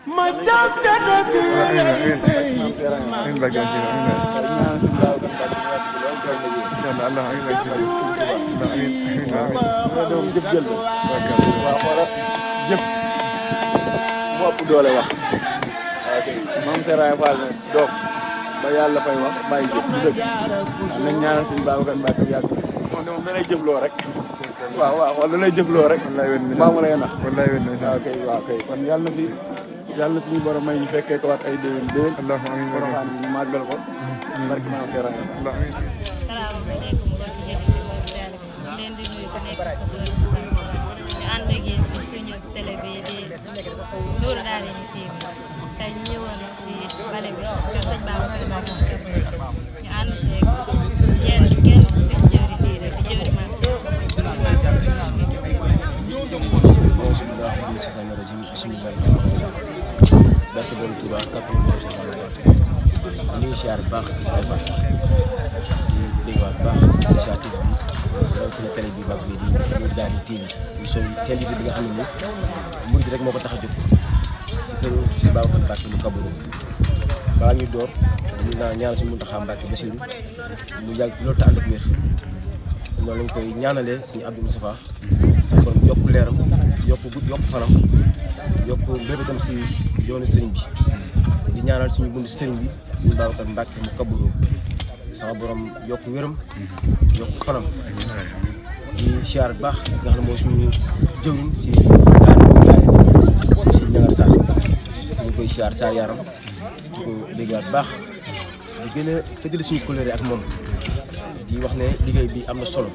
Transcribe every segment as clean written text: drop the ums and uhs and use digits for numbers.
ma jàkkata jëf moo ëpp doole wax waaw kay moom Serigne Fall ne doog ba yàlla fay wax bàyyi jëf bu dëgg nañ ñaanal suñu Babacar Mbacke yàgg moom da lay jëfloo rek waaw wala da lay jëfloo rek mbaa mu lay nax waaw kay kon yàlla na suñu borom may ñu fekkee ko waat ay déwén allahumma amiin Porokhane bi màggal ko barke maam Serigne Fall salaamaaleykum leen di nuyu ku nekk sa tur si sa ñu ànd ak yéen si suñu télé bi di Nourou Darayni TV tey ñu ñëwoon si bale bi kër sëñ Babacar Mbacke ñu ànd si yéen kenn si suñu jëwri fii rek di jëwri maam ñu ngi siyaar bu baax di dégluwaat bu baax initiative bi rawatina télé bi mag bi di Nourou Darayni TV ñu seen liggéey bi nga xam ne nii murid rek moo ko tax a jóg si këru si Babacar Mbacke mu Kabourou balaa ñuy door dañu naan ñaanal suñu Mountakha Mbacke Bassirou mu yàgg loolu te ànd ak wér noonu lañ koy ñaanalee suñu Abdou Moustapha sa borom yokk leeram yokk fanam yokk mbébétam si yoonu sëriñ bi di ñaanal suñu bunt sëriñ bi suñu Babacar Mbacke mu Kabourou sama borom yokk wéram yokk fanam di siyaar bu baax nga xam ne mooy suñu jëwriñ si si ñangar Sarr ñu koy siyaar Sarr yaram di ko déggaat baax di gën a tëggali suñu colère ak moom di wax ne liggéey bi am na solo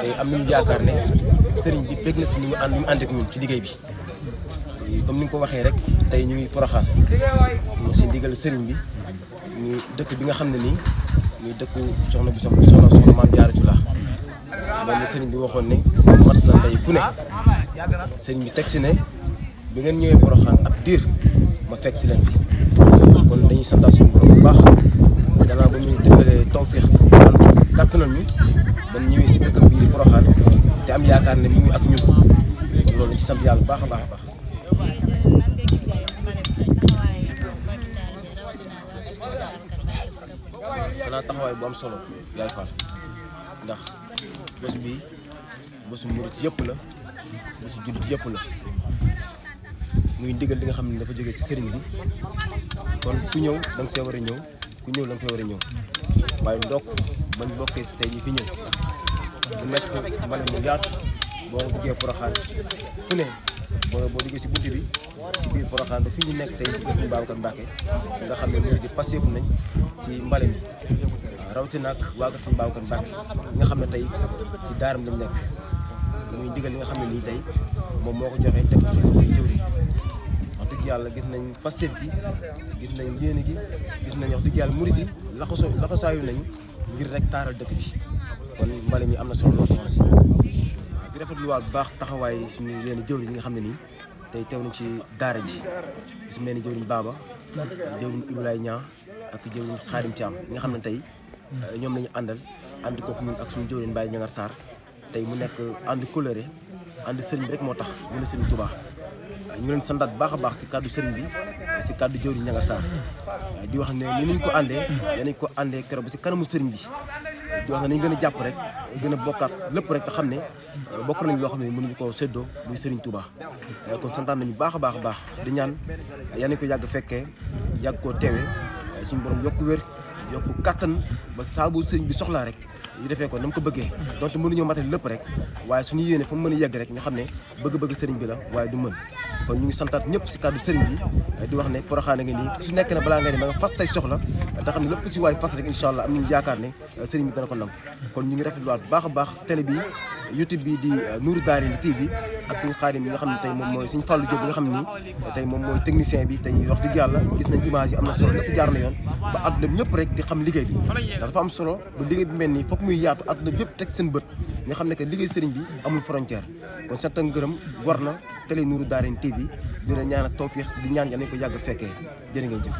te am nañu yaakaar ne sëriñ bi bég na si ni mu ànd ak ñun ci liggéey bi comme ni nga ko waxee rek tey ñu ngi Porokhane ñu si ndigal sëriñ bi ñu dëkk bi nga xam ne nii muy dëkku soxna bu soxna Maam Jaaratullaa moom la sëriñ bi waxoon ne mat na ndey ku ne sëriñ bi teg si ne bi ngeen ñëwee Porokhane ab diir ma fekk si leen fi kon dañuy santaat suñu borom bu baax gannaaw ba ñu defalee tawfeex am kàttanal ñu ba ñëwee si dëkk bii di Porokhane te am yaakaar ne mu ngi ak ñun kon loolu lañ ci sant yàlla bu baax a baax a baax. xanaa taxawaay bu am solo yaay Fall ndax bés bi bésu murit yëpp la bésu jullit yëpp la muy ndigal li nga xam ne dafa jógee ci sëriñ bi kon ku ñëw da nga see war a ñëw ku ñëw da nga koy war a ñëw waaye ndokk bañ bokkee si tey ñi fi ñëw bu nekk mbale mu yaatu boo duggee Porokhane fu ne boo duggee si buntu bi si biir Porokhane ba fii ñu nekk tey si kër Sëriñ Babacar Mbacke nga xam ne murit di passeefu nañ ci mbale mi rawatina ak waa kër Sëriñ Babacar Mbacke nga xam ne tey ci daaram lañ nekk muy ndigal li nga xam ne nii tey moom moo ko joxee teg suñu koy jëwri wax dëgg yàlla gis nañ Pastef bi gis nañ yéene gi gis nañ wax dëgg yàlla murid yi laxasaayu nañ ngir rek taaral dëkk bi kon mbale mi am na solo lool soxna si di rafetluwaat bu baax taxawaay suñu yéen jëwri yi nga xam ne nii tey teew nañ ci daara ji su mel ni jëwriñ Baba jëwriñ Ibrahima Niang ak jëwriñ Khadim Thiam ñi nga xam ne tey ñoom lañu àndal ànd kook ñun ak suñu jëwriñ Baye Ñangar Sarr tey mu nekk ànd coloré ànd sëriñ bi rek moo tax mu ne sëriñ Touba ñu leen sandaat bu baax a baax si kàddu sëriñ bi si kàddu jëwriñ Ñangar Sarr di wax ne ni ñu ko àndee danañ ko àndee keroog ba si kanamu sëriñ bi di wax ne nañ gën a jàpp rek gën a bokkaat lépp rek te xam ne bokk nañ loo xam ne mënuñu koo séddoo muy sëriñ Touba kon santaan nañu baax a baax a baax di ñaan yaa nañ ko yàgg fekkee yàgg koo teewee suñu borom yokku wér yokku kàttan ba saa bu sëriñ bi soxlaa rek ñu defee ko na mu ko bëggee donte mënuñoo matal lépp rek waaye suñu yéene fa mu mën a yegg rek ñu xam ne bëgg-bëgg sëriñ bi la waaye du mën kon ñu ngi santaat ñëpp si kàddu sëriñ bi di wax ne Porokhane nga nii ku si nekk ne balaa nga ne da nga fas say soxla te xam ne lépp si waay fas rek incha allah am nañu yaakaar ne sëriñ bi dana ko nangu kon ñu ngi rafetluwaat bu baax a baax télé bi YouTube bi di Nourou Darayni TV ak suñu Xaadim bi nga xam ne tey moom mooy suñu Fallou Diop bi nga xam ne nii tey moom mooy technicien bi tey wax dëgg yàlla gis nañ image yi am na solo lépp jaar na yoon ba àdduna bi ñëpp rek di xam liggéey bi ndax dafa am solo ba liggéey bi mel nii foog muy yaatu àdduna bi yëpp teg seen bët nga xam ne que liggéey sëriñ bi amul frontière kon sant ak ngërëm war na télé Nourou Darayni TV dina ñaan ak tawfiix di ñaan ya nañ ko yàgg fekkee jërë ngeen jëf